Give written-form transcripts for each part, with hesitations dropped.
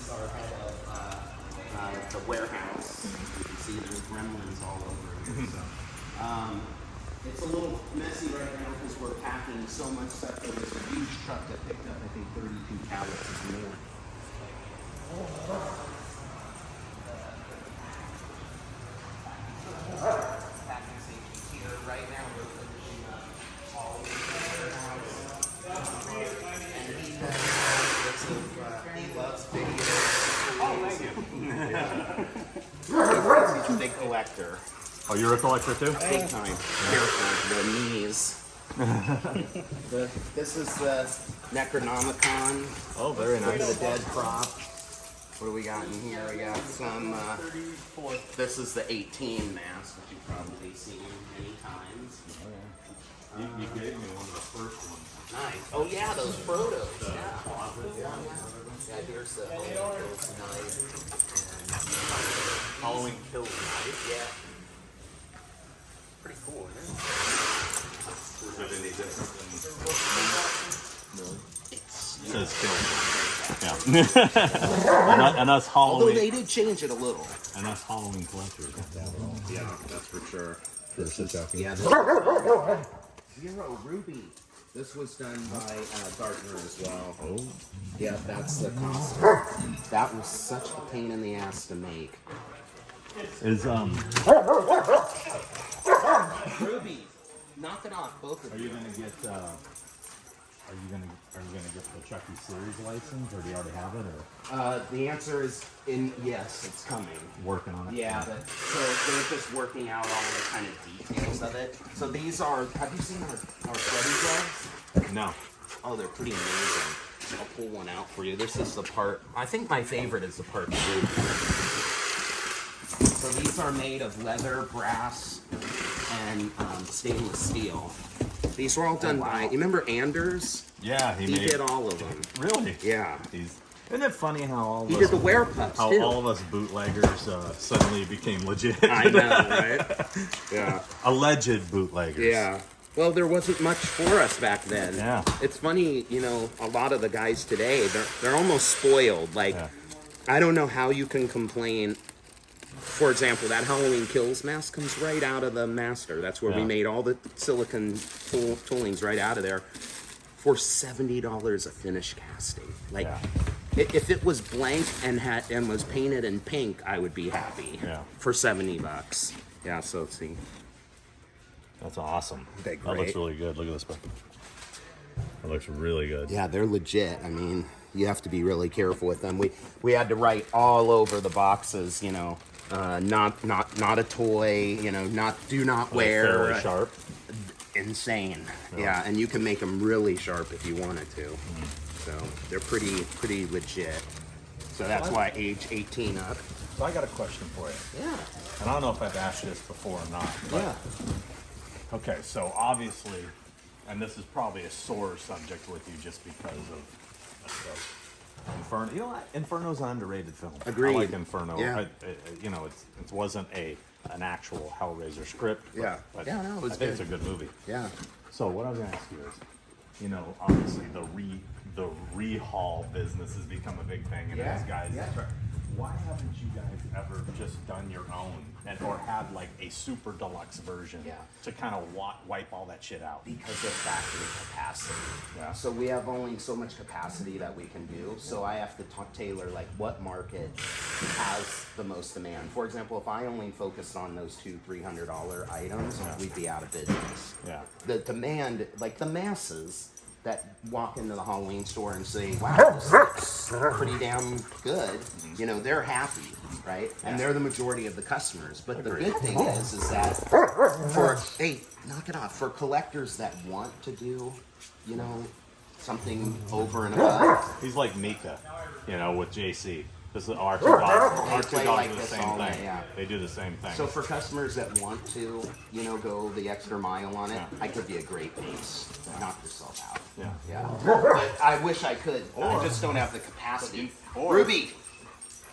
is our head of the warehouse. You can see there's gremlins all over here. So, it's a little messy right now because we're packing so much stuff. There was a huge truck that picked up, I think, 32 pallets this morning. Packing safety here. Right now we're finishing up all of the warehouse. And he has bits of, he loves videos. Oh, thank you. He's a big collector. Oh, you're a collector too? Big time. Careful, the knees. This is the Necronomicon. Oh, very Look nice. at the dead prop. What do we got in here? We got some, this is the 18 mask, which you've probably seen many times. You gave me one of the first ones. Nice. Oh yeah, those photos. Yeah, here's the Halloween Kills knife. Halloween Kills knife? Yeah. Pretty cool, isn't it? Is it any different than... No. It says Kills. Yeah. and us Although Halloween... they did change it a little. And us Halloween collectors. Yeah, that's for sure. This is Yeah, Zero Ruby. This was done by Gartner as well. Oh. Yeah, that's the costume. That was such a pain in the ass to make. Is Ruby, knock it off, both of Are you. you gonna get are you gonna get the Chucky series license, or do you already have it, or The answer is yes, it's coming. working on it? Yeah, but so they're just working out all the kind of details of it. So these are, have you seen our Freddy gloves? No. Oh, they're pretty amazing. I'll pull one out for you. This is the part, I think my favorite is the part blue. So these are made of leather, brass, and stainless steel. These were all done by, you remember Anders? Yeah, He did all of them. Really? Yeah. Isn't it funny how all of He us, did the werepuffs how too. all of us bootleggers suddenly became legit? I know, right? Yeah. Alleged bootleggers. Yeah. Well, there wasn't much for us back then. Yeah. It's funny, you know, a lot of the guys today, they're almost spoiled. Like, Yeah. I don't know how you can complain. For example, that Halloween Kills mask comes right out of the master. That's where we Yeah. made all the silicone toolings right out of there for $70 a finish casting. Like, Yeah. if it was blank and was painted in pink, I would be happy. Yeah. For $70. Yeah. So let's see. That's awesome. They're That looks great. really good. Look at this one. That looks really good. Yeah, they're legit. I mean, you have to be really careful with them. We had to write all over the boxes, you know, not a toy, you know, do not wear. Fairly sharp. Insane. Yeah, and you can make them really sharp if you wanted to. So they're pretty legit. So that's why age 18 up. So I got a question for you. Yeah. And I don't know if I've asked you this before or not. But, Yeah. okay, so obviously, and this is probably a sore subject with you just because of Inferno. You know what? Inferno's an underrated film. Agreed. I like Inferno. Yeah. You know, it wasn't an actual Hellraiser script. Yeah. But Yeah, no, it was I think good. it's a good movie. Yeah. So what I was gonna ask you is, you know, obviously the rehaul business has become a big thing, and Yeah, these guys. yeah. Why haven't you guys ever just done your own or had like a super deluxe version to kind of wipe all that shit out? Because of factory capacity. Yeah. So we have only so much capacity that we can do. So I have to tailor like what market has the most demand. For example, if I only focused on those $200-300 items, we'd be out of business. Yeah. The demand, like the masses that walk into the Halloween store and say, wow, this looks pretty damn good, you know, they're happy, right? And they're the majority of the customers. But the good thing is that knock it off, for collectors that want to do, you know, something over and above. He's like Mika, you know, with JC. This is our two dogs. Our two play dogs like do the this same all thing. day, yeah. They do the same thing. So for customers that want to, you know, go the extra mile on it, I could be a great base. Knock yourself out. Yeah. Yeah. But I wish I could. I just don't have the capacity. Or Ruby!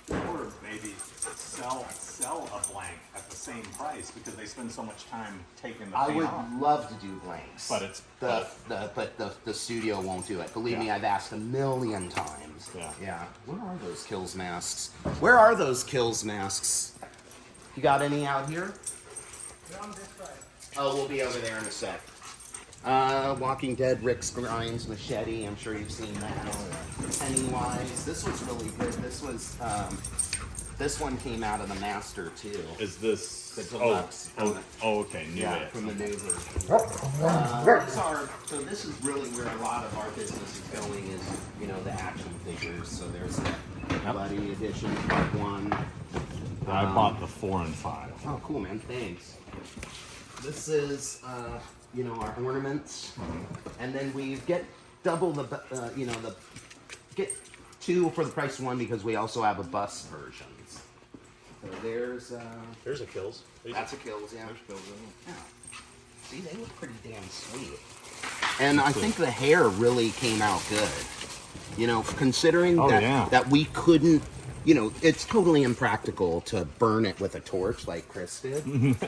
maybe maybe sell a blank at the same price because they spend so much time taking the I paint would off. love to do blanks, But it's the studio won't do it. Believe me, Yeah. I've asked a million times. Yeah. Where are those kills masks? Where are those kills masks? You got any out here? They're on this side. Oh, we'll be over there in a sec. Walking Dead, Rick's Grinds Machete. I'm sure you've seen that. Pennywise. This was really good. This one came out of the master too. Is this The deluxe. okay, new Yeah, it. from the new version. So this is really where a lot of our business is going is, the action figures. So there's the Bloody Edition Part 1. I bought the 4 and 5. Oh, cool, man. Thanks. This is, our ornaments. And then we get double get 2 for the price of 1 because we also have a bus versions. So there's a kills. that's a kills, yeah. There's kills in Yeah. See, they look pretty damn sweet. And I think the hair really came out good. Considering that we couldn't, it's totally impractical to burn it with a torch like Chris did.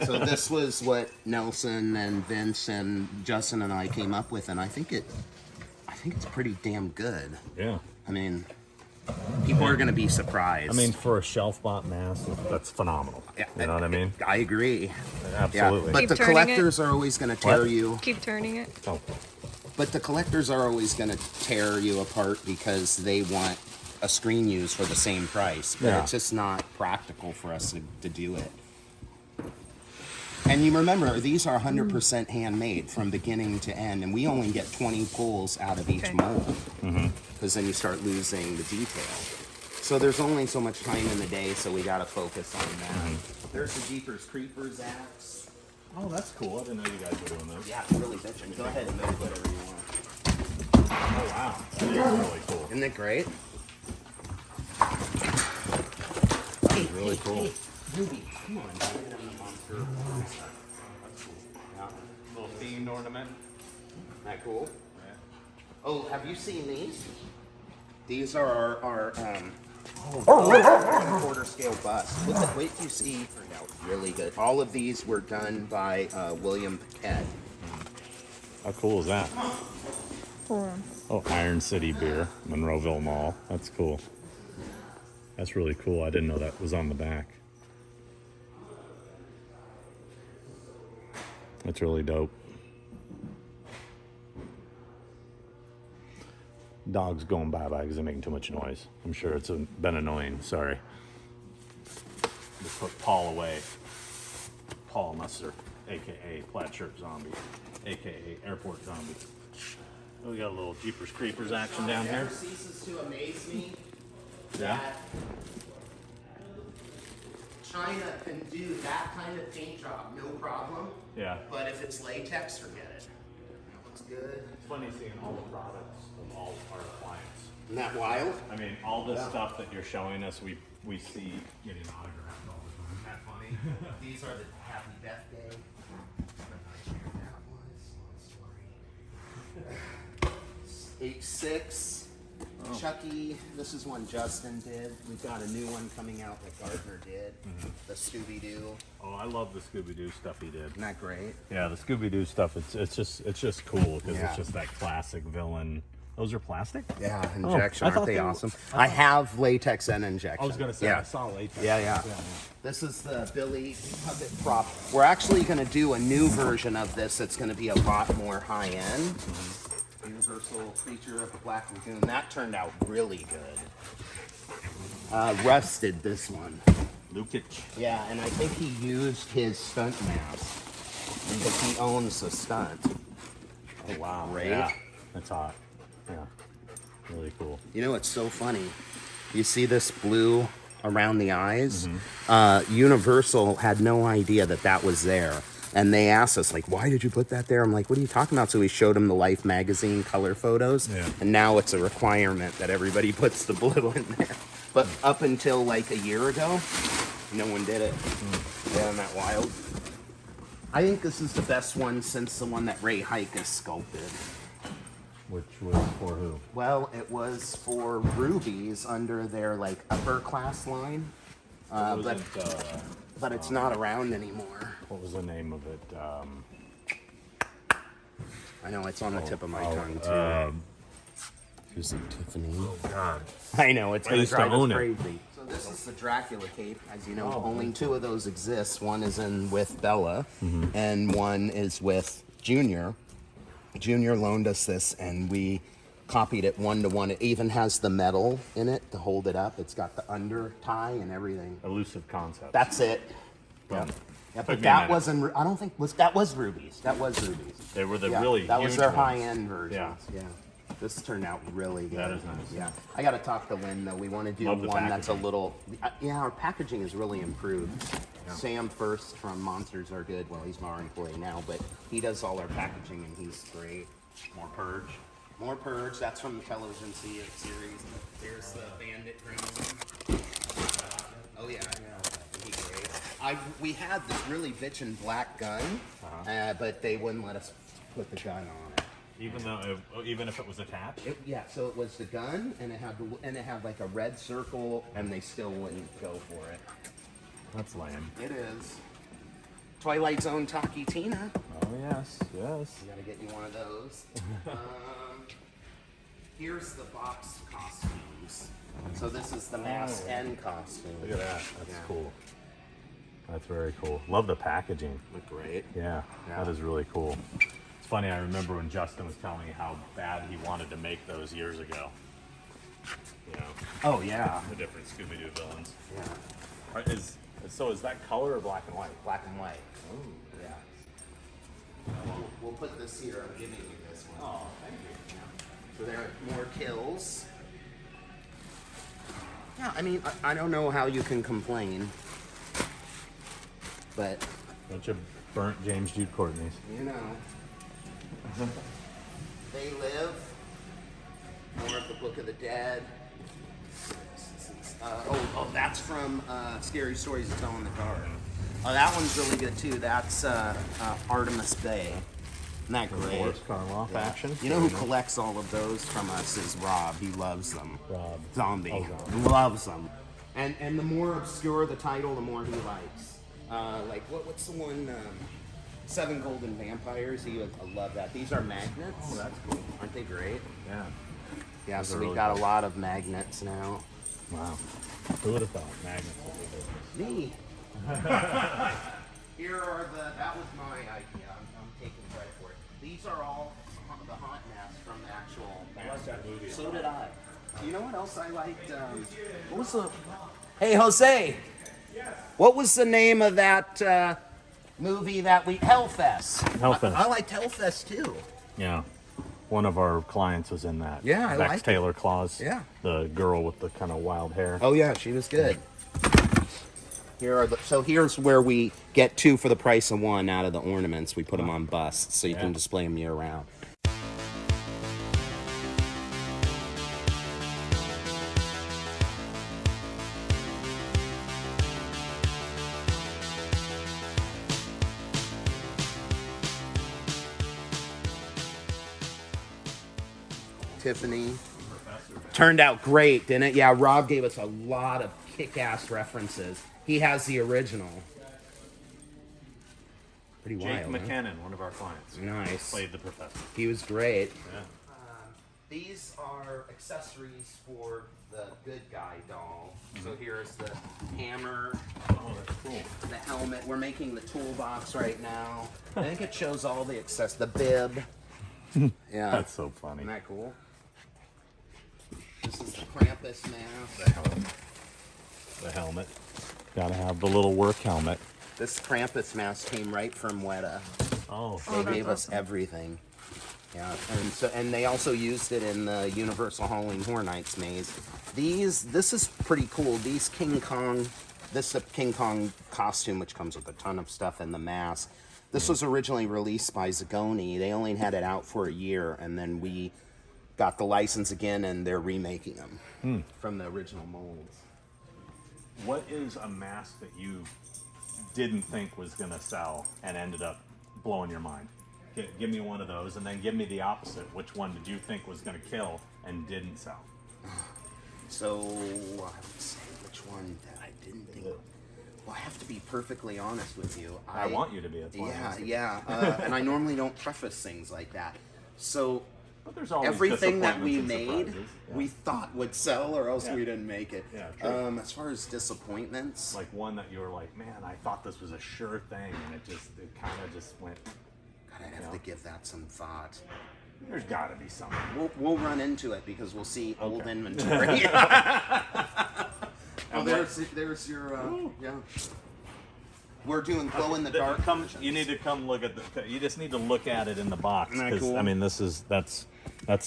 So this was what Nelson and Vince and Justin and I came up with, and I think it's pretty damn good. Yeah. I mean, people are going to be surprised. I mean, for a shelf bought mask, that's phenomenal. Yeah, You know what I mean? I agree. Absolutely. Yeah, but Keep the turning collectors are always going to tear you. Keep turning it. Oh, But the collectors are always going to tear you apart because they want a screen use for the same price. But Yeah. it's just not practical for us to do it. And you remember, these are 100% handmade from beginning to end. And we only get 20 pulls out of each Okay. mold. Because then you start losing the detail. So there's only so much time in the day, so we got to focus on that. There's the Jeepers Creepers axe. oh, that's cool. I didn't know you guys were doing those. Yeah, it's really bitchin'. Go ahead and move whatever you want. Oh, wow. That is really cool. Isn't it great? Really cool. Hey, Ruby, come on. Get on the monster. That's cool. Yeah. Little themed ornament. Isn't that cool? Oh, have you seen these? These are our quarter scale bust. Wait till you see, turned out really good. All of these were done by William Paquette. How cool is that? Hold on. Oh, Iron City Beer, Monroeville Mall. That's cool. That's really cool. I didn't know that was on the back. That's really dope. Dog's going bye-bye because they're making too much noise. I'm sure it's been annoying. Sorry. Just put Paul away. Paul Musser, a.k.a. Plaid Shirt Zombie, a.k.a. Airport Zombie. Oh, we got a little Jeepers Creepers action down It here. never ceases to amaze me Yeah. that China can do that kind of paint job, no problem. Yeah. But if it's latex, forget it. That looks good. It's funny seeing all the products of all our clients. Isn't that wild? I mean, all this stuff that you're showing us, we see getting autographed all the time. Isn't that funny? These are the Happy Death Day. What a nightmare that was. Long story. H6. Chucky. This is one Justin did. We've got a new one coming out that Gardner did. The Scooby-Doo. Oh, I love the Scooby-Doo stuff he did. Isn't that great? Yeah, the Scooby-Doo stuff. It's just cool because Yeah. it's just that classic villain. Those are plastic? Yeah, injection. I thought Aren't they they were- awesome? I have latex and injection. I was gonna say Yeah. I saw latex. Yeah. This is the Billy Puppet prop. We're actually going to do a new version of this that's going to be a lot more high end. Universal Creature of the Black Lagoon. That turned out really good. Russ did this one. Lukic. Yeah, and I think he used his stunt mask because he owns the stunt. Oh wow. Great. Yeah. That's hot. Yeah. Really cool. You know, it's so funny. You see this blue around the eyes? Universal had no idea that was there. And they asked us, like, why did you put that there? I'm like, what are you talking about? So we showed them the Life magazine color photos. Yeah. And now it's a requirement that everybody puts the blue in there. But up until like a year ago, no one did it. Yeah, isn't that wild? I think this is the best one since the one that Ray Hike has sculpted. Which was for who? Well, it was for rubies under their like upper class line. but it's not around anymore. What was the name of it? I know it's on the tip of my tongue too. Who's it, Tiffany? Oh God! I know it's I gonna used to drive us own it. crazy. So this is the Dracula Cape. As you know, only 2 of those exist. One is in with Bella, and one is with Junior. Junior loaned us this, and we copied it 1-to-1. It even has the metal in it to hold it up. It's got the under tie and everything. Elusive concept. That's it. Boom. Yeah, Took but me a that minute. wasn't. I don't think that was Rubies. That was Rubies. They were the Yeah, really that was huge their ones. high-end versions. Yeah. This turned out really good. That is nice. Yeah. I got to talk to Lynn though. We want to do Love the one that's a packaging. little. Yeah, our packaging is really improved. Yeah. Sam First from Monsters Are Good. Well, he's our employee now, but he does all our packaging and he's great. More purge. More Purge. That's from the television series. There's the Bandit Gremlin. Oh yeah, I know. He's great. We had this really bitchin' black gun, but they wouldn't let us put the gun on it. Even if it was attached. Yeah, so it was the gun, and it had like a red circle, and they still wouldn't go for it. That's lame. It is. Twilight Zone Taki Tina. Oh yes, yes. You gotta get you one of those. Here's the box costumes. So this is the mask and costume. Look at that. That's Yeah. cool. That's very cool. Love the packaging. Look great. Yeah, Yeah. that is really cool. It's funny, I remember when Justin was telling me how bad he wanted to make those years ago. You know, Oh yeah. the different Scooby-Doo villains. Yeah. Is that color or black and white? Black and white. Ooh. Yeah. We'll put this here. I'm giving you this one. Oh, thank you. So there are more kills. Yeah, I mean, I don't know how you can complain, but Bunch of burnt James Jude Courtneys. you know, They Live. More of the Book of the Dead. That's from Scary Stories to Tell in the Dark. Oh, that one's really good too. That's Artemis Bay. Isn't that great? Boris Karloff action. You know who collects all of those from us is Rob. He loves them. Rob. Zombie. Oh, Zombie. Loves them. And the more obscure the title, the more he likes. Like, what's the one? 7 Golden Vampires. He would love that. These are magnets. Oh, that's cool. Aren't they great? Yeah. Yeah, Those so are we've really got cool. a lot of magnets now. Wow. Who would have thought magnets would be Me. Here are that was my idea. I'm taking credit for it. These are all the haunt masks from the actual. I like that movie. So did I. You know what else I liked? What was the? Hey, Jose. Yes. What was the name of that movie that we Hellfest? Hellfest. I liked Hellfest too. Yeah. One of our clients was in that. Yeah, I Vex liked it. Taylor Claus. Yeah. The girl with the kind of wild hair. Oh yeah, she was good. Here's where we get 2 for the price of 1 out of the ornaments. We put them on busts so you can display them year round. Tiffany. Turned out great, didn't it? Yeah, Rob gave us a lot of kick-ass references. He has the original. Pretty Jake wild, huh? McKinnon, one of our clients. Nice. Played the professor. He was great. Yeah. These are accessories for the good guy doll. So here's the hammer, Oh, that's cool. the helmet. We're making the toolbox right now. I think it shows all the the bib. Yeah. That's so funny. Isn't that cool? This is the Krampus mask. The helmet. Gotta have the little work helmet. This Krampus mask came right from Weta. Oh, They that's gave us awesome. everything. Yeah, and they also used it in the Universal Halloween Horror Nights maze. This is pretty cool. These King Kong, this is a King Kong costume which comes with a ton of stuff and the mask. This was originally released by Zagoni. They only had it out for a year, and then we got the license again, and they're remaking them from the original molds. what is a mask that you didn't think was gonna sell and ended up blowing your mind? Give me one of those, and then give me the opposite. Which one did you think was gonna kill and didn't sell? So, I would say, which which one that I didn't think. Well, I have to be perfectly honest with you. I want you to be. That's why I'm Yeah, asking. yeah. And I normally don't preface things like that. So But there's always everything that we disappointments and made, surprises. Yeah. we thought would sell, or else Yeah. we didn't make it. Yeah, true. As far as disappointments, Like one that you were like, man, I thought this was a sure thing, and it kind of just went. God, I'd have to give that some thought. There's got to be something. We'll run into it because we'll see old Okay. inventory. Oh, there's your yeah. We're doing glow in the dark. You need to come look at the. You just need to look at it in the box. Isn't that 'Cause, cool? I mean, that's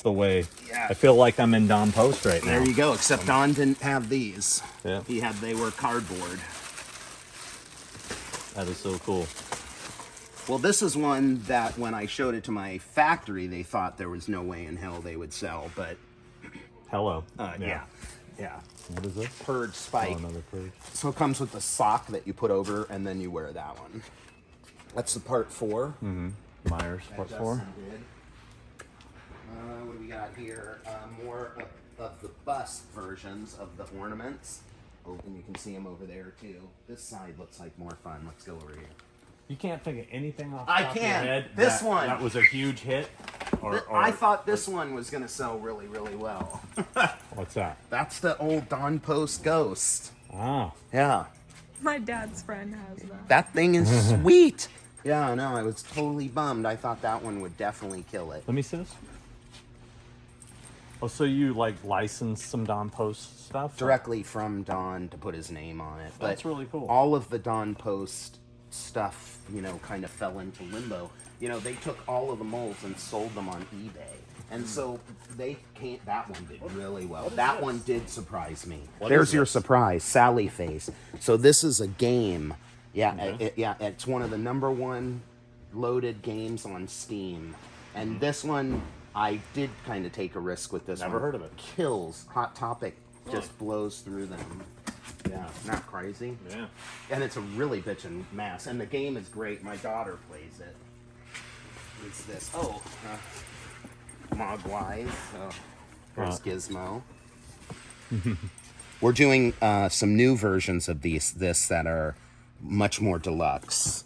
the way. Yeah. I feel like I'm in Don Post right now. There you go. Except Don didn't have these. Yeah. They were cardboard. That is so cool. Well, this is one that when I showed it to my factory, they thought there was no way in hell they would sell. But Hello. yeah. What is this? Purge spike. Oh, another purge. So it comes with the sock that you put over, and then you wear that one. That's the part 4. Myers part 4. Justin did. What do we got here? More of the bust versions of the ornaments. Oh, and you can see them over there too. This side looks like more fun. Let's go over here. You can't think of anything off the I top of can. your head This that, one. that was a huge hit. Or I thought this one was going to sell really, really well. What's that? That's the old Don Post Ghost. Ah, Yeah. My dad's friend has that. That thing is sweet. Yeah, no, I was totally bummed. I thought that one would definitely kill it. let me see this. Oh, so you like licensed some Don Post stuff? Directly from Don to put his name on it. But That's really cool. All of the Don Post stuff, kind of fell into limbo. They took all of the molds and sold them on eBay. And so they can't. That one did really well. That one did surprise me. There's is your this? surprise, Sally Face. So this is a game. Yeah, it's one of the #1 loaded games on Steam. And this one, I did kind of take a risk with this one. Never heard of it. Kills. Hot Topic just blows through them. Yeah, not crazy. Yeah. And it's a really bitchin' mess. And the game is great. My daughter plays it. What's this? Oh, Mogwai. Oh, there's Gizmo. We're doing some new versions of this that are much more deluxe.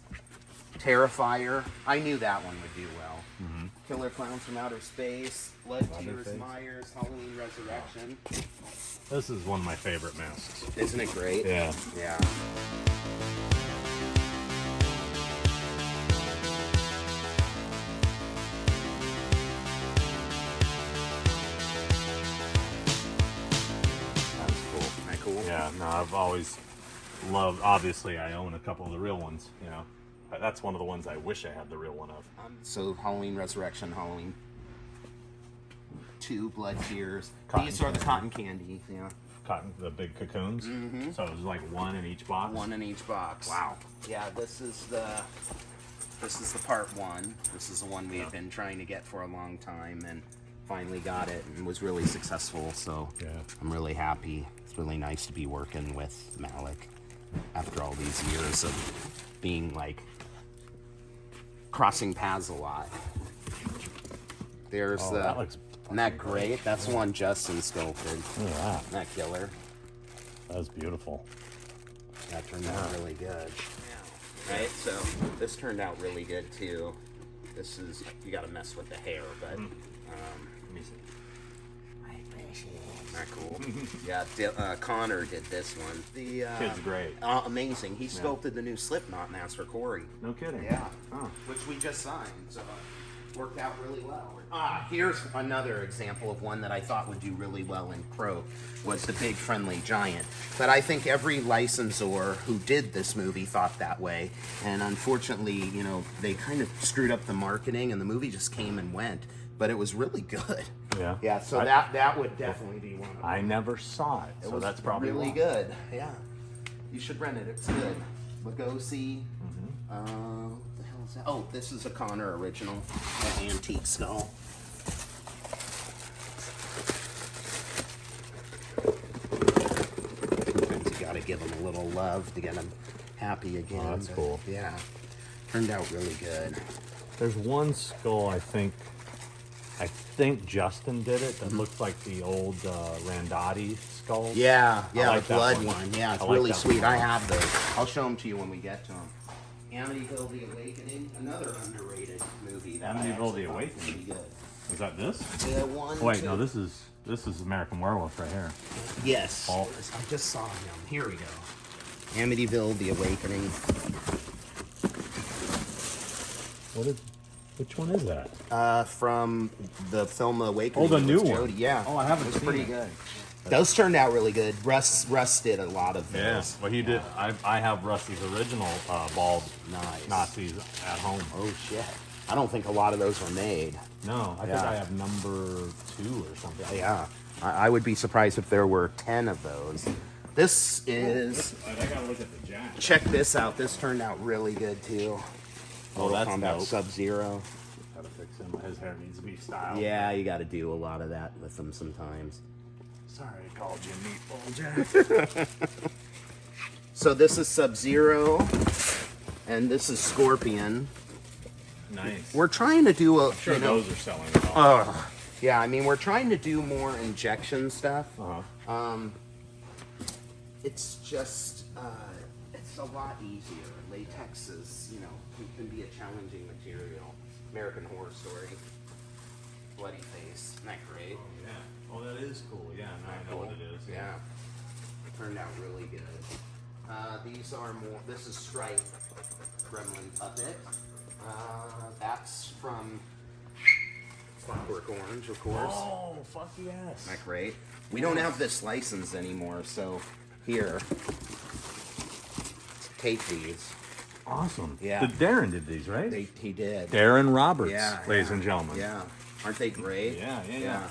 Terrifier. I knew that one would do well. Killer Clowns from Outer Space. Blood Tears, Leatherface. Myers, Halloween Resurrection. This is one of my favorite masks. Isn't it great? Yeah. Yeah. That's cool. Isn't that cool? Yeah, no, I've always loved, obviously I own a couple of the real ones, But that's one of the ones I wish I had the real one of. So Halloween Resurrection, Halloween 2, Blood Tears. Cotton These are the candy. cotton candy. Yeah. Cotton, the big cocoons. So it was like one in each box. One in each box. Wow. Yeah, this is the part 1. This is the one we had been trying to get for a long time and finally got it and was really successful. So Yeah. I'm really happy. It's really nice to be working with Malik after all these years of being like crossing paths a lot. There's Oh, the. that looks Isn't that great? That's one Justin sculpted. Look at that. Isn't that killer? That was beautiful. That turned out really good. Right, so this turned out really good too. This is, you gotta mess with the hair, but Let me see. isn't that cool? Yeah, Connor did this one. The Kid's great. amazing. He sculpted the new Slipknot mask for Corey. No kidding. Yeah. Oh. Which we just signed, so worked out really well. Here's another example of one that I thought would do really well in Croak, was the Big Friendly Giant. But I think every licensor who did this movie thought that way, and unfortunately, they kind of screwed up the marketing, and the movie just came and went. But it was really good. Yeah. Yeah, so that would definitely be one of them. I never saw it, It so was that's probably really why. good. Yeah, you should rent it. It's good. Lugosi. What the hell is that? Oh, this is a Connor original, an antique skull. Sometimes you gotta give them a little love to get them happy again. Oh, that's but, cool. Yeah, turned out really good. There's one skull I think Justin did it that looks like the old Randotti skulls. Yeah, I like the that blood one. one. Yeah, it's I like really that sweet. one. I have those. I'll show them to you when we get to them. Amityville the Awakening, another underrated movie. That I Amityville actually the thought was Awakening. pretty good. Is that this? Yeah, one. Wait, two. no, this is American Werewolf right here. Yes. Oh. I just saw him. Here we go. Amityville the Awakening. Which one is that? From the film Awakening. Oh, the with new Jodie. one. Yeah. Oh, I haven't It was seen pretty it. good. Those turned out really good. Russ did a lot of Yeah. those. Well, he did. I have Rusty's original bald Nice. Nazis at home. Oh shit. I don't think a lot of those were made. No, I think Yeah. I have number 2 or something. Yeah. I would be surprised if there were 10 of those. This is. I gotta look at the jack. Check this out. This turned out really good too. Oh, that's dope. Sub-Zero. Gotta fix him. His hair needs to be styled. Yeah, you got to do a lot of that with them sometimes. Sorry, I called you Meatball Jack. So this is Sub-Zero, and this is Scorpion. Nice. We're trying to do a. I'm sure you know, those are selling well. yeah, I mean, we're trying to do more injection stuff. Uh-huh. It's just, it's a lot easier. Latex is, can be a challenging material. American Horror Story. Bloody face. Isn't that great? Yeah. Oh, that is cool. Yeah, now I know what it is. Yeah. It turned out really good. These are more, this is Stripe Gremlin Puppet. That's from Clockwork Orange, of course. Oh, fuck yes. Isn't that great? We don't have this license anymore, so here. Take these. Awesome. Yeah. Darren did these, right? He did. Darren Roberts, Yeah, ladies yeah. and gentlemen. Yeah. Aren't they great? Yeah.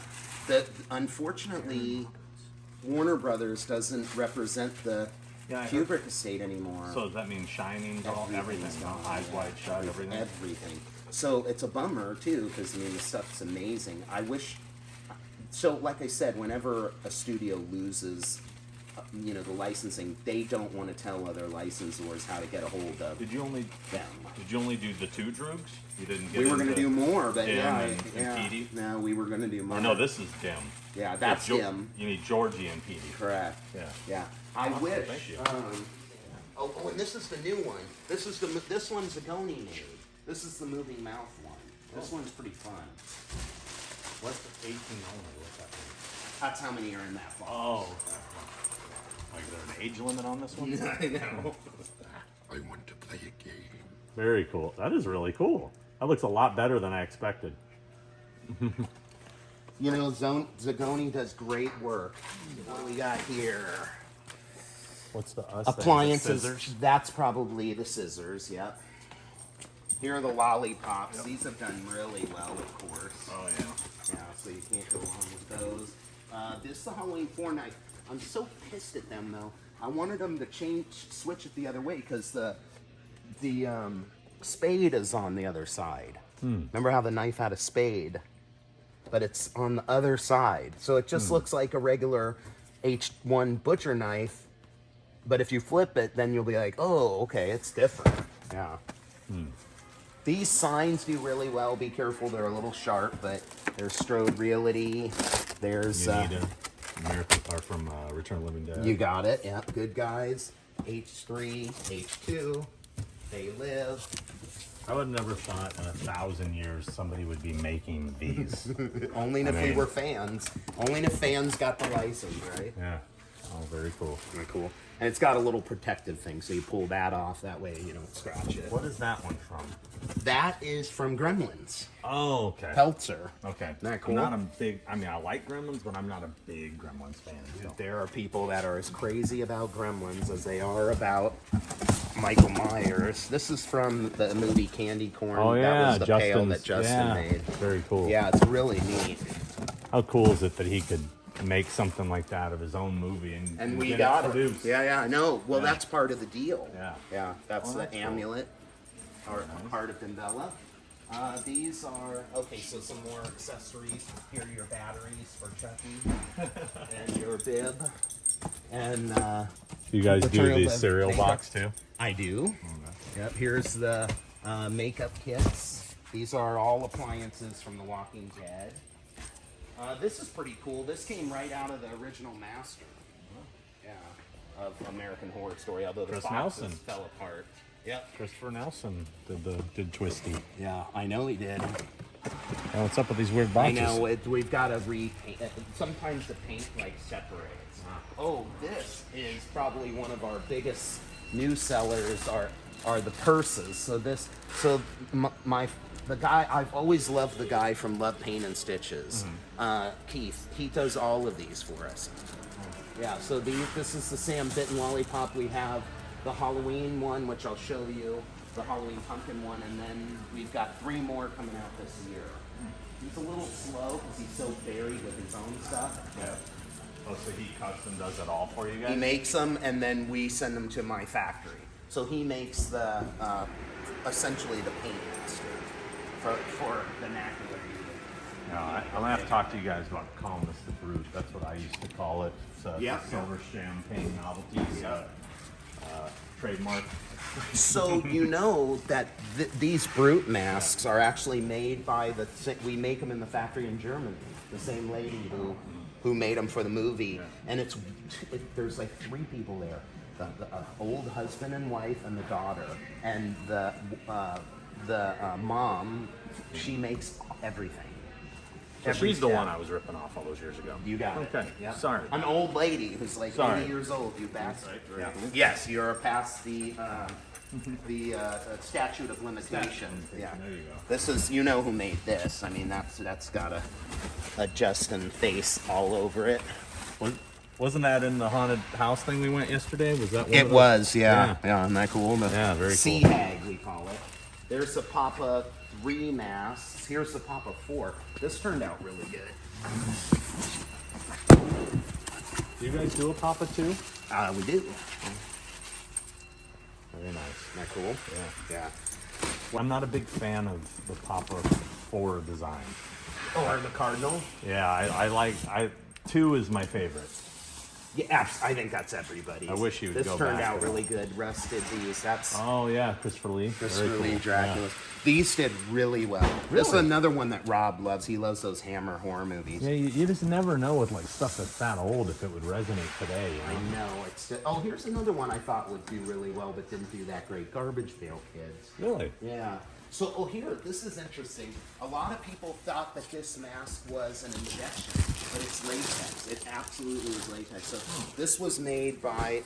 Unfortunately, Warner Brothers doesn't represent the Yeah, I heard- Kubrick estate anymore. So does that mean Shining, everything, Everything's gone. eyes wide shut, everything? Everything. So it's a bummer too, because I mean the stuff's amazing. I wish. So like I said, whenever a studio loses, the licensing, they don't want to tell other licensors how to get a hold of Did you only them. do the 2 Droogs? You didn't get We were going to into do more, but Dim yeah, and Petey? no, we were going to do more. Oh, no, this is Dim. Yeah, that's Dim. You need Georgie and Petey. Correct. Yeah. Yeah. I Awesome, wish. thank you. Oh, and this is the new one. This one's Zagoni made. This is the moving mouth one. This one's pretty fun. What's the 18 only? What's that mean? That's how many are in that box. Oh. Like, is there an age limit on this one? I know. I want to play a game. Very cool. That is really cool. That looks a lot better than I expected. Zagoni does great work. What do we got here? What's the us? Appliances. Scissors? That's probably the scissors, yep. Here are the lollipops. These have done really well, of course. Oh, yeah. Yeah, so you can't go wrong with those. This is the Halloween 4 knife. I'm so pissed at them, though. I wanted them to switch it the other way, because the spade is on the other side. Remember how the knife had a spade? But it's on the other side. So it just looks like a regular H1 butcher knife. But if you flip it, then you'll be like, oh, okay, it's different. Yeah. These signs do really well. Be careful, they're a little sharp, but there's Strode Realty. There's... You need a Miracle Car from Return of the Living Dead. You got it. Yep. Good Guys. H3, H2. They Live. I would have never thought in 1,000 years somebody would be making these. Only if we mean- were fans. Only if fans got the license, right? Yeah. Oh, very cool. Very cool. And it's got a little protective thing, so you pull that off. That way you don't scratch it. What is that one from? That is from Gremlins. Oh, okay. Peltzer. Okay. Isn't that cool? I'm not a big, I like Gremlins, but I'm not a big Gremlins fan. So. There are people that are as crazy about Gremlins as they are about Michael Myers. This is from the movie Candy Corn. Oh, yeah. That was the pail Justin's- that Justin yeah. made. Very cool. Yeah, it's really neat. How cool is it that he could make something like that of his own movie and We get got it it. produced? Yeah, I know. Well, Yeah. that's part of the deal. Yeah. Yeah, that's Oh, the that's cool. amulet, or part of Vendella. These are, okay, so some more accessories. Here are your batteries for Chucky. And your bib. And You guys do Material the of cereal makeup. box too? I do. Yep, here's the makeup kits. These are all appliances from The Walking Dead. This is pretty cool. This came right out of the original master. American Horror Story, although the Chris boxes Nelson. fell apart. Yep. Christopher Nelson did Twisty. Yeah, I know he did. Oh, what's up with these weird I boxes? know, we've got to repaint. Sometimes the paint like separates. Oh, this is probably one of our biggest new sellers are the purses. So the guy, I've always loved the guy from Love Paint and Stitches, Keith. He does all of these for us. Yeah, so this is the Sam Bitten Lollipop. We have the Halloween one, which I'll show you, the Halloween pumpkin one, and then we've got 3 more coming out this year. He's a little slow because he's so buried with his own stuff. Yeah. Oh, so he cuts and does it all for you guys? He makes them, and then we send them to my factory. So he makes the essentially the paint master for the vernacular. No, I'm gonna have to talk to you guys about calling this the Brute. That's what I used to call it. It's Yep. Silver Champagne Novelties trademark. So you know that these brute masks are actually made by we make them in the factory in Germany. The same lady who made them for the movie, and there's like 3 people there: the old husband and wife and the daughter, and the mom. She makes everything. So Every she's the step. one I was ripping off all those years ago. You got it. Okay. Yep. Sorry. An old lady who's like Sorry. 80 years old. You bastard. Right, very Yeah. cool. Yes, you're past the statute of limitation. Yeah. There you go. This is, you know who made this. I mean, that's got a Justin face all over it. Wasn't that in the haunted house thing we went yesterday? Was that one It of those? was, yeah. Isn't that cool? Yeah, very cool. Sea hag, we call it. There's the Papa 3 masks. Here's the Papa 4. This turned out really good. Do you guys do a Papa too? We do. Very nice. Isn't that cool? Yeah. Yeah. I'm not a big fan of the Papa 4 design. Or the Cardinal. Yeah, I like 2 is my favorite. Yeah, I think that's everybody's. I wish you would This go turned back out to really good. Rusted these. That's Oh yeah, Christopher Lee. Christopher Very Lee cool. Dracula. Yeah. These did really well. This is Really? another one that Rob loves. He loves those Hammer horror movies. Yeah, you just never know with like stuff that's that old if it would resonate today. You I know? know. Oh, here's another one I thought would do really well, but didn't do that great. Garbage Pail Kids. Really? Yeah. So, here, this is interesting. A lot of people thought that this mask was an injection, but it's latex. It absolutely is latex. So this was made by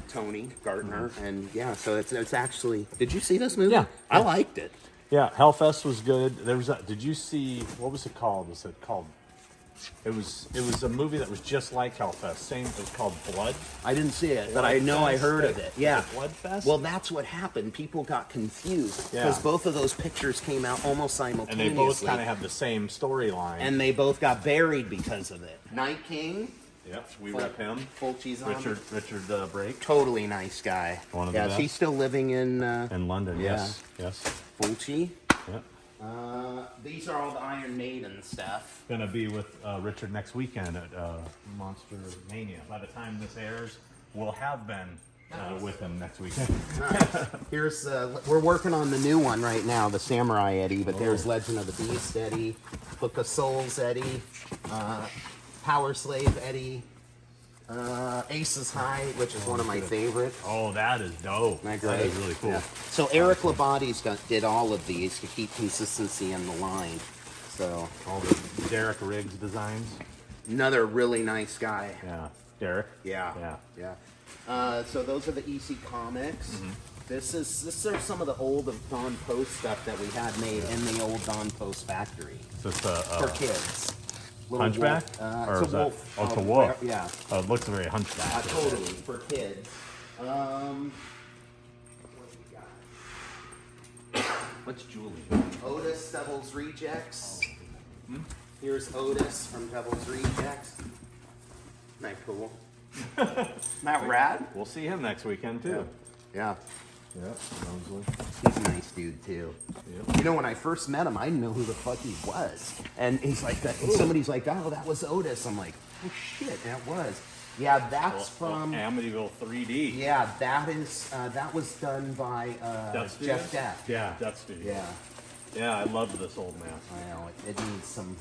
Tony Gartner, and yeah, so it's actually. Did you see this movie? Yeah. I liked it. Yeah, Hellfest was good. There was did you see what was it called? Was it called? It was a movie that was just like Hellfest. It was called Blood. I didn't see it, but I know I heard of it. Yeah. Bloodfest. Well, that's what happened. People got confused Yeah. because both of those pictures came out almost and simultaneously. they both kind of have the same storyline. and they both got buried because of it. Night King, yep, we rep him. full cheese on. Richard Brake Totally nice guy. One of the yeah, best. he's still living in in London. Yeah. Yes. Fulci. Yep. These are all the Iron Maiden stuff. Gonna be with Richard next weekend at Monster Mania. By the time this airs, we'll have been with him next weekend. Nice. Here's we're working on the new one right now, the Samurai Eddie. But there's Legend of the Beast Eddie, Book of Souls Eddie, Power Slave Eddie, Aces High, which is one of my favorites. Oh, that is dope. Isn't that That great? is really cool. Yeah. So Eric Labadie's did all of these to keep consistency in the line. So All the Derek Riggs designs. another really nice guy. Yeah. Derek. Yeah. Yeah. Yeah. So those are the EC Comics. This is some of the old Don Post stuff that we had made in the old Don Post factory So it's for kids. Little Hunchback? wolf. Or It's is a that- wolf. oh, it's a wolf. Yeah. Oh, it looks very hunchback. Totally for kids. What do we got? What's Julie? Otis Devil's Rejects. Here's Otis from Devil's Rejects. Isn't that cool? Isn't that rad? We'll see him next weekend too. Yeah. Yeah. He's a nice dude too. You know, when I first met him, I didn't know who the fuck he was. And he's like, and somebody's like, "Oh, that was Otis." I'm like, "Oh shit, that was." Yeah, that's from. Amityville 3D. Yeah, that was done by Jeff Death. Yeah, Death Studio. Yeah. Yeah, I love this old mask. I know it needs some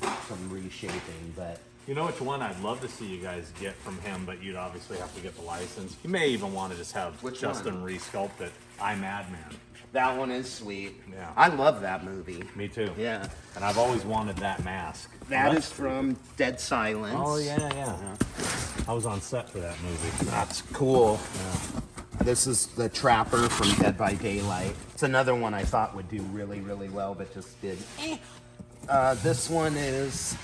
reshaping, but You know which one I'd love to see you guys get from him, but you'd obviously have to get the license. You may even want to just have Which Justin resculpt it. I'm Madman. That one is sweet. Yeah. I love that movie. Me too. Yeah. And I've always wanted that mask. That Well, is from Dead Silence. Oh, yeah. I was on set for that movie. That's cool. Yeah. This is the Trapper from Dead by Daylight. It's another one I thought would do really, really well, but just did. This one is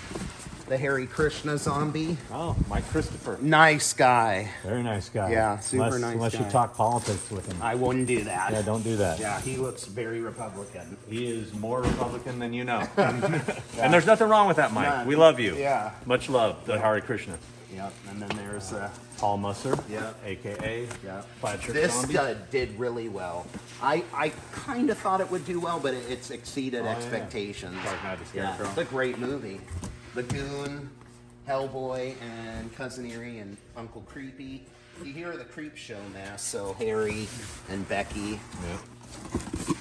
the Hare Krishna zombie. Oh, Mike Christopher. Nice guy. Very nice guy. Yeah, super unless, nice Unless guy. you talk politics with him. I wouldn't do that. Yeah, don't do that. Yeah, he looks very Republican. He is more Republican than you know. And there's nothing wrong with that, Mike. None. We love you. Yeah. Much love, the Hare Krishna. Yep, and then there's Paul Musser, Yeah. a.k.a. yeah. Plaid Shirt This Zombie. did really well. I kind of thought it would do well, but it's exceeded yeah. expectations. Dark Knight the Yeah, Scarecrow. it's a great movie. The Goon, Hellboy, and Cousin Eerie and Uncle Creepy. You hear the Creep Show mask, so Harry and Becky. Yeah.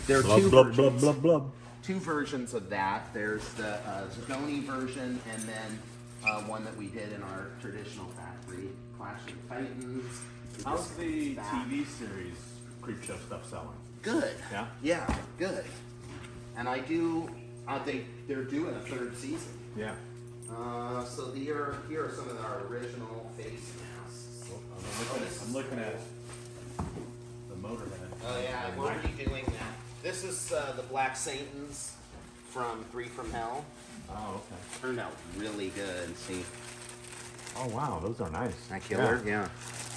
There are Blub, two blub, versions. blub, blub, blub. Two versions of that. There's the Zagoni version, and then one that we did in our traditional factory, Clash of Titans. How's the That. TV series Creepshow stuff selling? Good. Yeah? Yeah, good. And I do. They're doing a third season. Yeah. So here are some of our original face masks. I'm looking at the Motorhead. Oh yeah, we'll be doing that. This is the Black Satans from Three from Hell. Oh, okay. Turned out really good. See Oh, wow. Those are nice. that killer? Yeah.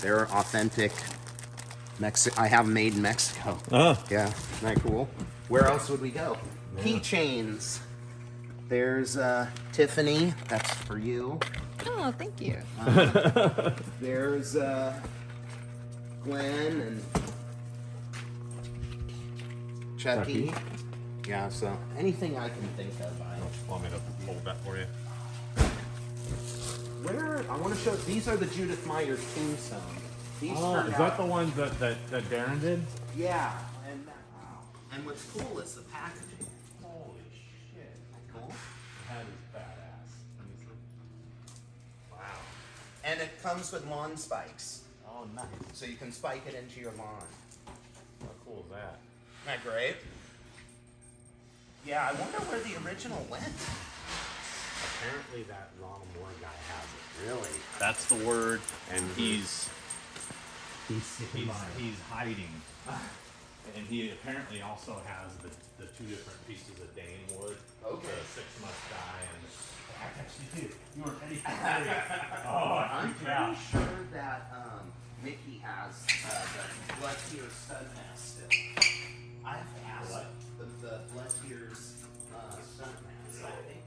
They're authentic. I have them made in Mexico. Oh. Yeah, isn't that cool? Where else would we go? Keychains. There's Tiffany. That's for you. Oh, thank you. There's Gwen and Chucky. Yeah, so anything I can think of. Want me to hold that for you? Where I want to show. These are the Judith Meyer tombstone. These Oh, turned is that out- the one that Darren did? Yeah, and what's cool is the packaging. Holy shit. Cool. That is badass. Wow. And it comes with lawn spikes, Oh, nice. so you can spike it into your lawn. How cool is that? Isn't that great? Yeah, I wonder where the original went. Apparently that Ronald Moore guy has it. Really? That's the word, and he's hiding. And he apparently also has the two different pieces of Dane wood. Okay. The 6 Must Die and I actually did. You were ready for it. Oh, I'm yeah. pretty sure that Mickey has the Blood Tears stud mask still. I have to ask What? the Blood Tears stud mask. I think.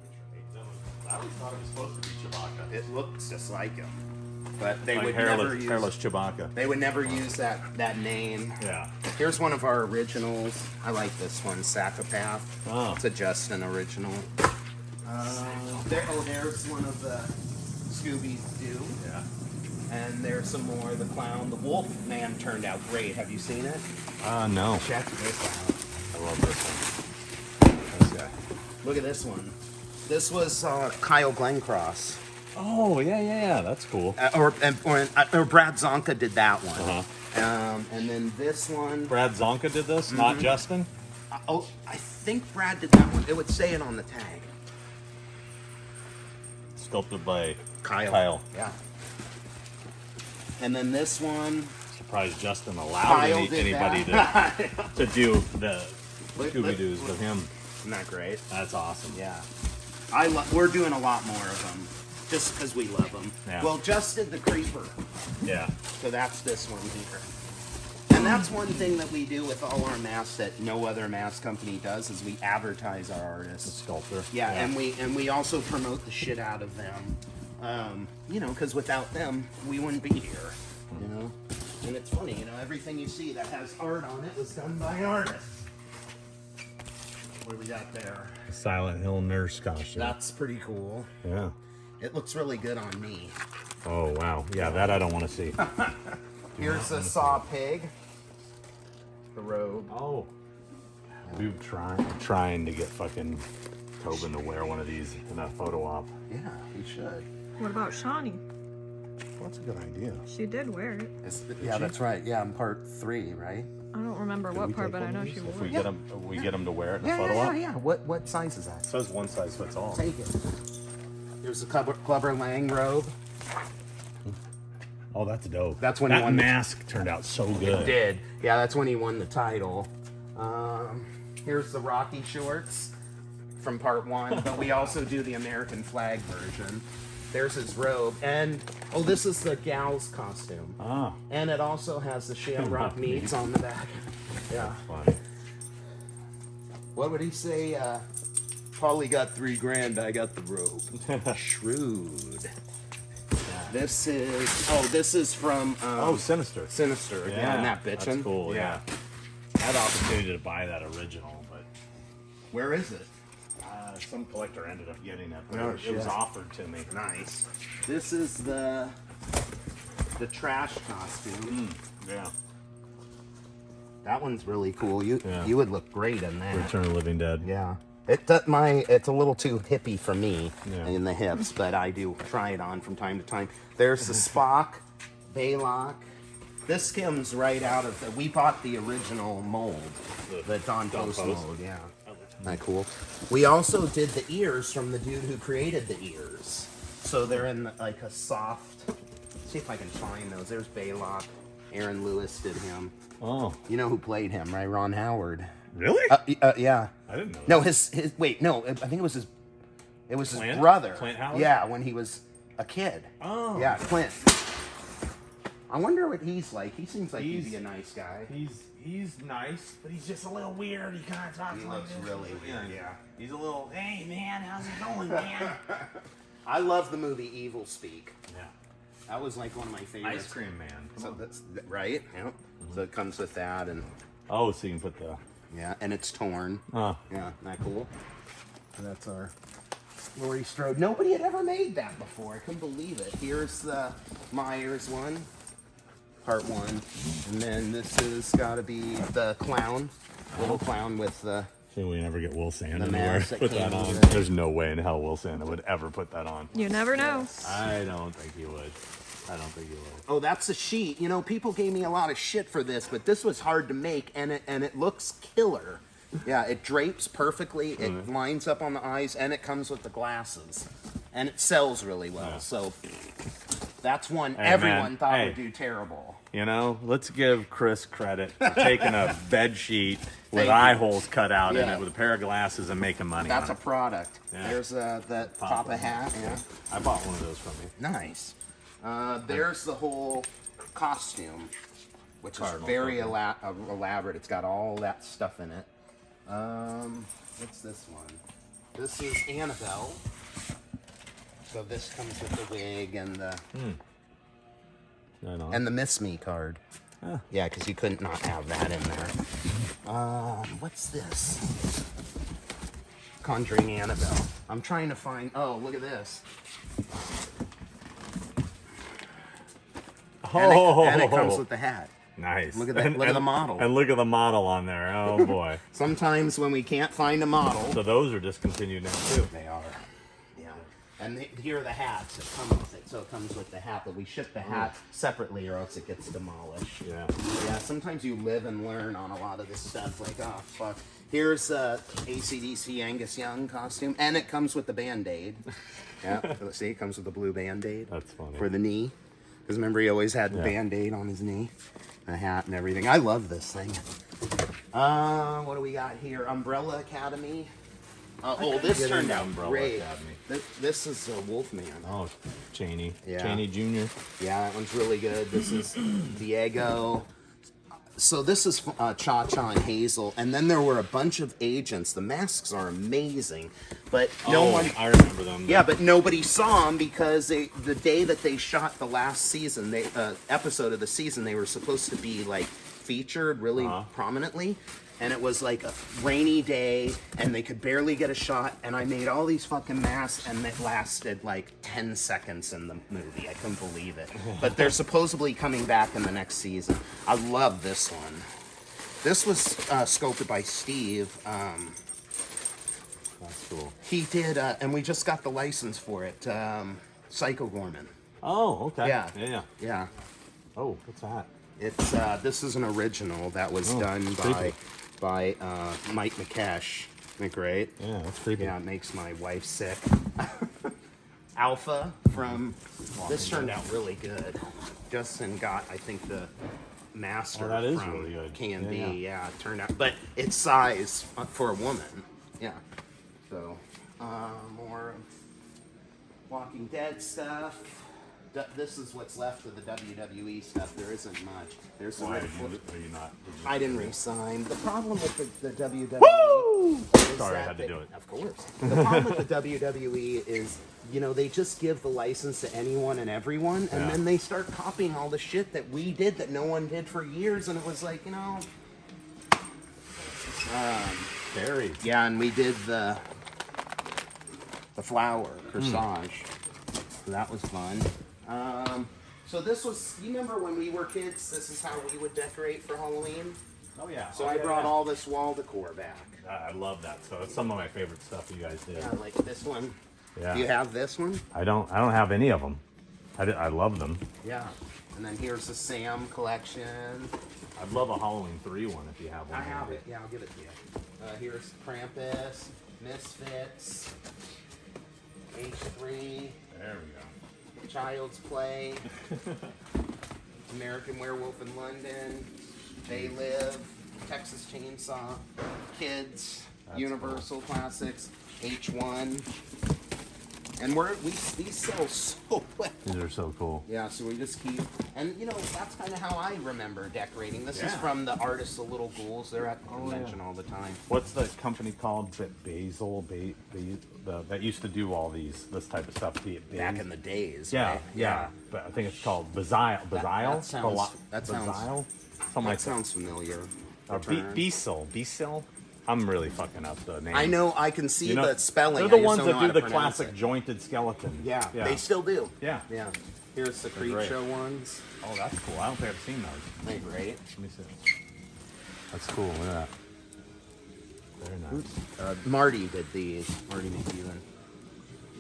I always thought it was supposed to be Chewbacca. It looks just like him, but they Like would hairless, never use. hairless Chewbacca. They would never use that name. Yeah. Here's one of our originals. I like this one, Psychopath. Oh. It's a Justin original. There's one of the Scooby-Doo. Yeah. And there's some more. The Clown. The Wolf Man turned out great. Have you seen it? No. Check this out. I love this one. This guy. Look at this one. This was Kyle Glencross. Oh, yeah. That's cool. Or Brad Zonka did that one. Uh-huh. And then this one. Brad Zonka did this, not Justin? I think Brad did that one. It would say it on the tag. Sculpted by Kyle. Yeah. And then this one. Surprised Justin allowed Kyle did anybody that. to do the Look- Scooby-Doos with him. Isn't that great? That's awesome. Yeah. We're doing a lot more of them. Just because we love them. Yeah. Well, just did the Creeper. Yeah. So that's this one here. And that's one thing that we do with all our masks that no other mask company does is we advertise our artists. Sculptor. Yeah, and we also promote the shit out of them. Because without them, we wouldn't be here. You know? And it's funny, everything you see that has art on it was done by artists. What do we got there? Silent Hill nurse costume. That's pretty cool. Yeah. It looks really good on me. Oh, wow. Yeah, that I don't want to see. Here's the Saw Pig. The Robe. Oh. We've trying to get fucking Tobin to wear one of these in a photo op. Yeah, we should. What about Shawnee? Well, that's a good idea. She did wear it. Yeah, that's right. Yeah, in part 3, right? I don't remember what part, but I know she wore We it. get them. We get them to wear it in a Yeah, photo yeah, op. yeah. What size is that? It says one size fits all. Take it. Here's the Clubber Lang robe. Oh, that's dope. That's when that he won the- mask turned out so good. It did. Yeah, that's when he won the title. Here's the Rocky shorts from part 1, but we also do the American flag version. There's his robe, and oh, this is the gal's costume. Ah, And it also has the Shamrock meats on the back. Yeah. funny. What would he say? Paulie got $3,000. I got the robe. Shrewd. This is from Oh, Sinister. Sinister. Yeah, and that bitchin'. That's cool. Yeah. I had the opportunity to buy that original, but Where is it? some collector ended up getting it. But Oh, it was shit. offered to me. Nice. This is the trash costume. Yeah. That one's really cool. You Yeah. you would look great in that. Return of the Living Dead. Yeah. It's a little too hippie for me Yeah. in the hips, but I do try it on from time to time. There's the Spock, Baylock. This comes right out of we bought the original mold, the Don Post mold, yeah. Isn't that cool? We also did the ears from the dude who created the ears. So they're in like a soft, see if I can find those. There's Baylock. Aaron Lewis did him. Oh, You know who played him, right? Ron Howard. really? Yeah. I didn't know. No, his wait, no, I think it was his Clint? brother. Clint Howard? Yeah, when he was a kid. Oh. Yeah, Clint. I wonder what he's like. He seems like he'd be a nice guy. He's nice, but he's just a little weird. He kind of talks He like looks this. really weird, yeah. He's a little, hey man, how's it going, man? I love the movie Evil Speak. Yeah. That was like one of my favorites. Ice cream man. Come So on. that's right. Yep. So it comes with that, and Oh, so you can put the. yeah, and it's torn. Oh. Yeah, isn't that cool? So that's our Laurie Strode. Nobody had ever made that before. I couldn't believe it. Here's the Myers one, part 1, and then this has got to be the clown, little clown with the. So we never get Will Santa The to wear mask that put came that on. with it. There's no way in hell Will Santa would ever put that on. You never know. I don't think he would. I don't think he would. Oh, that's a sheet. You know, people gave me a lot of shit for this, but this was hard to make, and it looks killer. Yeah, it drapes perfectly. It lines up on the eyes, and it comes with the glasses, and it sells really well. Yeah. So that's one Hey, everyone man. thought Hey. would do terrible. You know, let's give Chris credit for taking a bed sheet with Thank you. eye holes cut out in Yeah. it with a pair of glasses and making money That's a on it. product. Yeah. There's that Papa hat. Yeah, I bought one of those from you. nice. There's the whole costume, which Cardinal is very purple. elaborate. It's got all that stuff in it. What's this one? This is Annabelle. So this comes with the wig and the Right on. and the Miss Me card. Yeah, because you couldn't not have that in there. What's this? Conjuring Annabelle. I'm trying to find. Oh, look at this. And it comes with the hat. Nice. Look at that- look at the model. And look at the model on there. Oh boy. Sometimes when we can't find a model, So those are discontinued now too. they are. Yeah. And here are the hats that come with it. So it comes with the hat, but we ship the hat separately or else it gets demolished. Yeah. Yeah, sometimes you live and learn on a lot of this stuff. Like, oh, fuck. Here's ACDC Angus Young costume, and it comes with the Band-Aid. Yeah, see, it comes with the blue Band-Aid. That's funny. For the knee. Because remember, he always had the Yeah. Band-Aid on his knee. The hat and everything. I love this thing. What do we got here? Umbrella Academy. This get turned into out Umbrella great. Academy. This is Wolfman. Oh, Cheney. Yeah. Cheney Jr. Yeah, that one's really good. This is Diego. So this is Cha-Cha and Hazel. And then there were a bunch of agents. The masks are amazing. But no one... I remember them. Yeah, but nobody saw them because the day that they shot the last season, episode of the season, they were supposed to be like featured really prominently, and it was like a rainy day, and they could barely get a shot. And I made all these fucking masks, and it lasted like 10 seconds in the movie. I couldn't believe it. But they're supposedly coming back in the next season. I love this one. This was sculpted by Steve. That's cool. He did, and we just got the license for it. Psycho Gorman. Oh, okay. Yeah. Yeah. Yeah. Oh, what's that? It's this is an original that was done creepy. by Mike McKesh. Isn't it great? Yeah, that's creepy. Yeah, it makes my wife sick. Alpha from this turned out really good. Justin got, I think, the master that is from really good. K&B. Yeah. Yeah, it turned out, but it's size for a woman. Yeah. So more Walking Dead stuff. This is what's left of the WWE stuff. There isn't much. There's some. Why are you not? I didn't re-sign. The problem with the WWE. Woo! is Sorry, I that had to do it. Of course. The problem with the WWE is, they just give the license to anyone and everyone, and Yeah. then they start copying all the shit that we did that no one did for years, and it was like, Very. Yeah, and we did the flower corsage. So that was fun. So this was, you remember when we were kids, this is how we would decorate for Halloween? Oh yeah. So I brought all this wall decor back. I love that. So it's some of my favorite stuff you guys did. Yeah, like this one. Yeah. Do you have this one? I don't have any of them. I love them. Yeah. And then here's the Sam collection. I'd love a Halloween 3 one if you have one. I have it. Yeah, I'll give it to you. Here's Krampus, Misfits, H3, There we go. Child's Play, American Werewolf in London, They Live, Texas Chainsaw, Kids, Universal Classics, H1. And these sell so well. These are so cool. Yeah, so we just keep, and that's kind of how I remember decorating. This is Yeah. from the artists, the Little Ghouls. They're at the convention all the time. What's the company called that Basil that used to do all this type of stuff? Back in the days, yeah, right? yeah. But I think it's called Bazile. that sounds- that sounds- Bazile? Something That like that. sounds familiar. Or The term. Beesil. I'm really fucking up the name. I know, I can see the spelling. They're I the just ones don't that know how do to the pronounce classic it. jointed skeleton. Yeah, they still do. Yeah. Yeah. Here's the Creep great. Show ones. Oh, that's cool. I don't think I've seen those. They're great. Let me see. That's cool. Look at that. Very nice. Marty did these. Marty McEwen.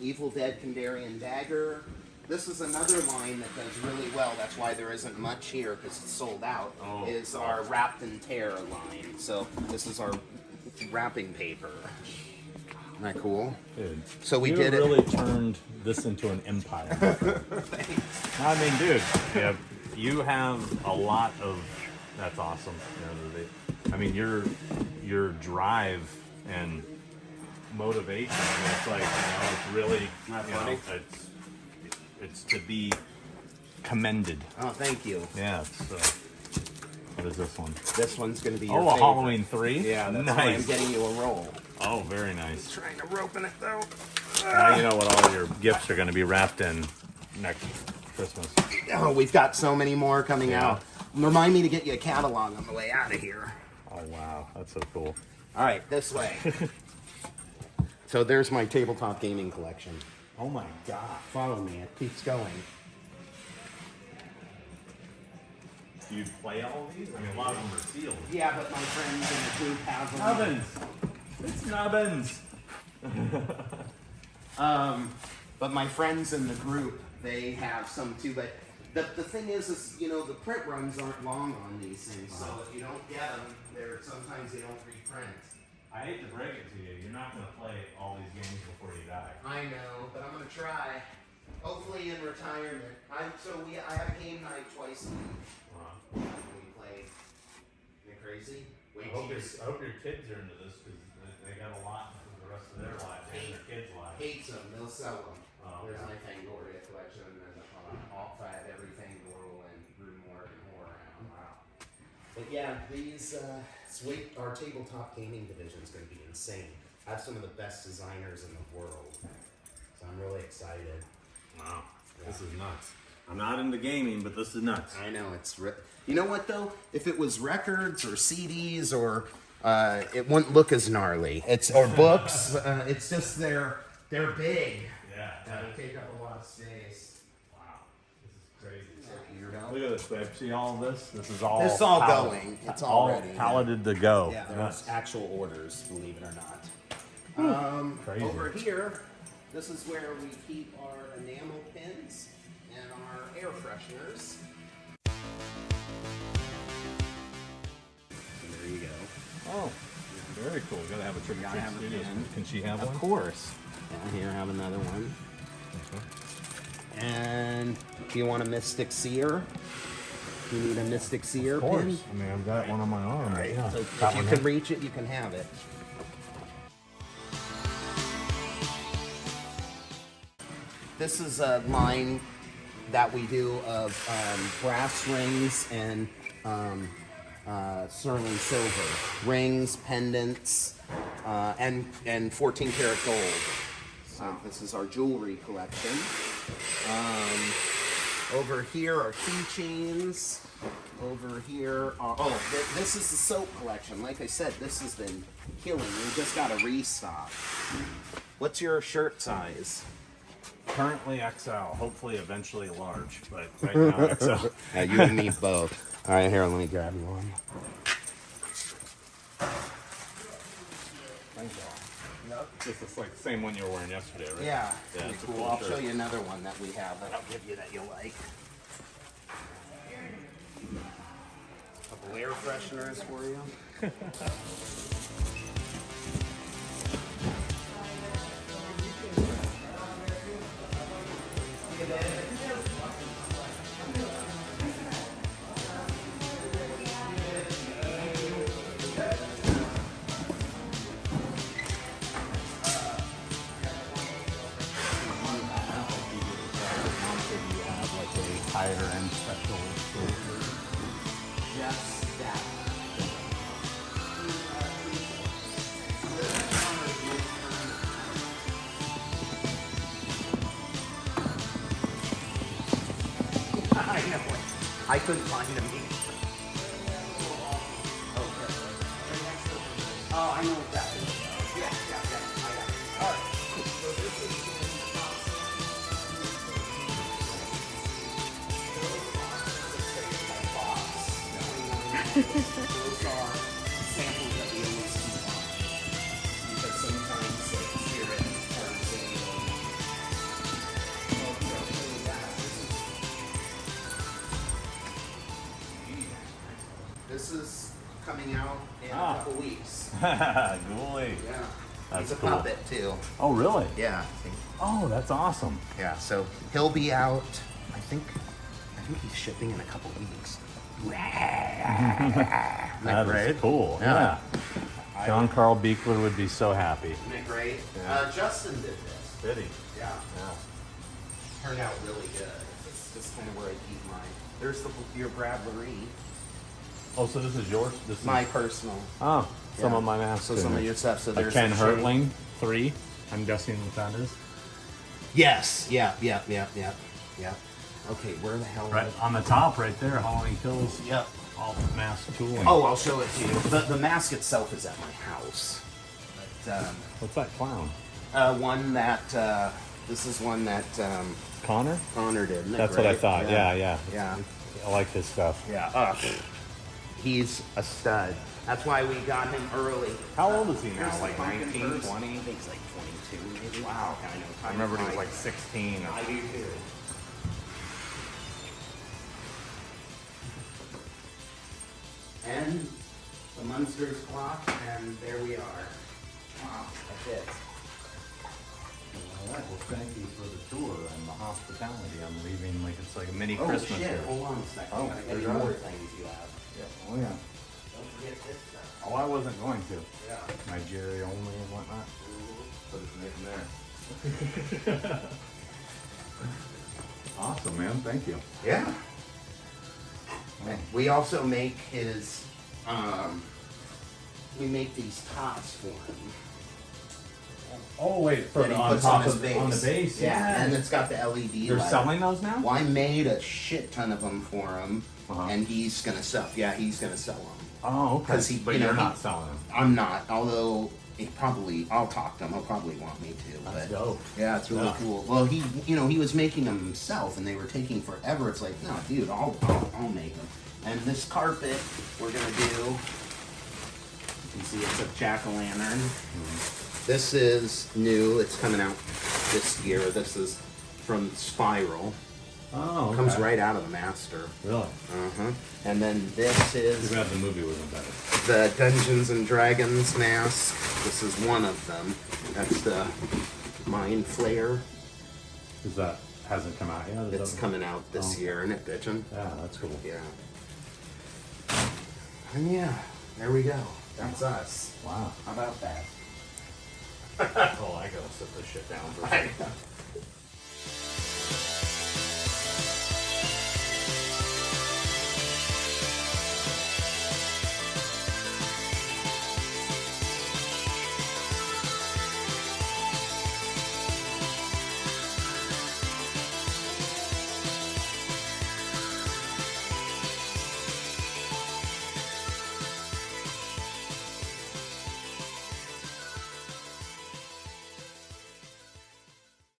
Evil Dead Kandarian Dagger. This is another line that does really well. That's why there isn't much here because it's sold out. Oh. Is our Wrapped in Terror line. So this is our wrapping paper. Isn't that cool? Dude, So we you did it. really turned this into an empire. I mean, dude, yeah, you have a lot of. That's awesome. I mean, your drive and motivation. It's like it's really funny? it's to be commended. Oh, thank you. Yeah. It's, what is this one? This one's going to be your Oh, a favorite. Halloween 3. Yeah, that's why I'm nice. getting you a roll. Oh, very nice. Trying to rope in it though. Now you know what all your gifts are going to be wrapped in next Christmas. Oh, we've got so many more coming Yeah. out. Remind me to get you a catalog on the way out of here. Oh wow, that's so cool. All right, this way. So there's my tabletop gaming collection. Oh my god. Follow me, it keeps going. Do you play all of these? I mean, a lot of them are sealed. Yeah, but my friends in the group have them. Nubbins! It's Nubbins! But my friends in the group, they have some too. But the thing is, the print runs aren't long on these things. So if you don't get them, sometimes they don't reprint. I hate to break it to you, you're not going to play all these games before you die. I know, but I'm gonna try. Hopefully in retirement. I have a game night twice a week. Wow. We play. Isn't it crazy? I hope your kids are into this because they got a lot for the rest of their lives and their kids' lives. Hates them. They'll sell them. Oh, There's okay. my Fangoria collection, and I have everything Fangoria and Broodmore and Horror around. Wow. But yeah, these our tabletop gaming division is going to be insane. I have some of the best designers in the world, so I'm really excited. Wow. This is nuts. I'm not into gaming, but this is nuts. I know you know what though? If it was records or CDs or it wouldn't look as gnarly. Or books. It's just they're big. Yeah. That'll take up a lot of space. Wow. This is crazy. Weirdo. Look at this, babe. See all of this? This is all. This is all pallet- going. It's all already. palleted to go. Yeah, there's actual orders, believe it or not. Crazy. Over here, This is where we keep our enamel pins and our air fresheners. There you go. Oh, very cool. Gotta have a trick or Gotta treat have a studio. pin. Can she have Of one? course. Yeah, here, have another one. And do you want a Mystic Seer? You need a Mystic Seer Of course. pin? I mean, I've got one on my arm. Right. Yeah. So Got if you one can here? reach it, you can have it. This is a line that we do of brass rings and sterling silver. Rings, pendants, and 14 karat gold. So this is our jewelry collection. Over here are keychains. Over here are, this is the soap collection. Like I said, this has been killing. We just got a restock. What's your shirt size? Currently XL. Hopefully, eventually large. But right now XL. Yeah, you and me both. All right, here, let me grab you one. Thank you. Yep. This is like the same one you were wearing yesterday, right? Yeah, Yeah, pretty it's a cool. cool I'll shirt. show you another one that we have that I'll give you that you'll like. Couple air fresheners for you. Higher end special. Just that. I know. I couldn't find him either. Okay. Oh, I know what that is. Yeah. I got it. All right. So this is those are samples that we always keep on. Because sometimes like here it turns in. This is coming out in a couple weeks. Ghoulie. Yeah. That's He's a cool. puppet too. Oh, really? Yeah. Oh, that's awesome. Yeah, so he'll be out, I think he's shipping in a couple weeks. That great? is cool. Yeah. Yeah. John Carl Beekler would be so happy. Isn't it great? Yeah. Justin did this. Did he? Yeah. Yeah. Turned out really good. It's just kind of where I keep mine. There's your Bradbury. Oh, so this is yours? This My is personal. Oh, some Yeah. of my masks. So in some there. of your stuff. So A there's Ken the shade. Hertling 3. I'm guessing what that is. Yes. Yeah. Okay, where the hell? Right on the top, right there. Halloween Kills. Yep. All mask tooling. Oh, I'll show it to you. The mask itself is at my house. But, What's that clown? one that this is one that Connor? Connor did. Isn't it That's what I great? thought. Yeah. Yeah. I like his stuff. Yeah. He's a stud. That's why we got him early. How old is he now? Here's Like the pumpkin 19, first. 20? I think he's like 22, maybe. Wow. I know. I remember he was like 16. I do too. And the Munsters clock, and there we are. Wow, that's it. All right. Well, thank you for the tour and the hospitality. I'm leaving like it's like a mini Oh Christmas shit! here. Hold on a second. Oh, I gotta get there's you more other- things you have. Yeah. Oh yeah. Don't forget this stuff. Oh, I wasn't going to. Yeah. Nigeria only and whatnot. Put it right in there. Awesome, man. Thank you. Yeah. We also make his, we make these tops for him. Oh wait, That he puts on his base. on the base. Yeah, and it's got the LED You're light. selling those now? Well, I made a shit ton of them for him, Uh-huh. and he's gonna sell. Yeah, he's gonna sell them. Oh, okay. 'Cause he- but you know, you're he- not selling them. I'm not, although I'll talk to him. He'll probably want me to. That's But dope. yeah, it's really Yeah. cool. Well, he was making them himself, and they were taking forever. It's like, no, dude, I'll make them. And this carpet we're gonna do. You can see it's a jack-o'-lantern. This is new. It's coming out this year. This is from Spiral. Oh, okay. Comes right out of the master. Really? Uh-huh. And then this Too is bad the movie wasn't better. the Dungeons and Dragons mask. This is one of them. That's the Mind Flayer. Is that hasn't come out yet? Is It's that- coming out this Oh. year, isn't it, bitchin'? Yeah, that's cool. Yeah. And yeah, there we go. That's us. Wow. How about that? Oh, I gotta set this shit down for a second.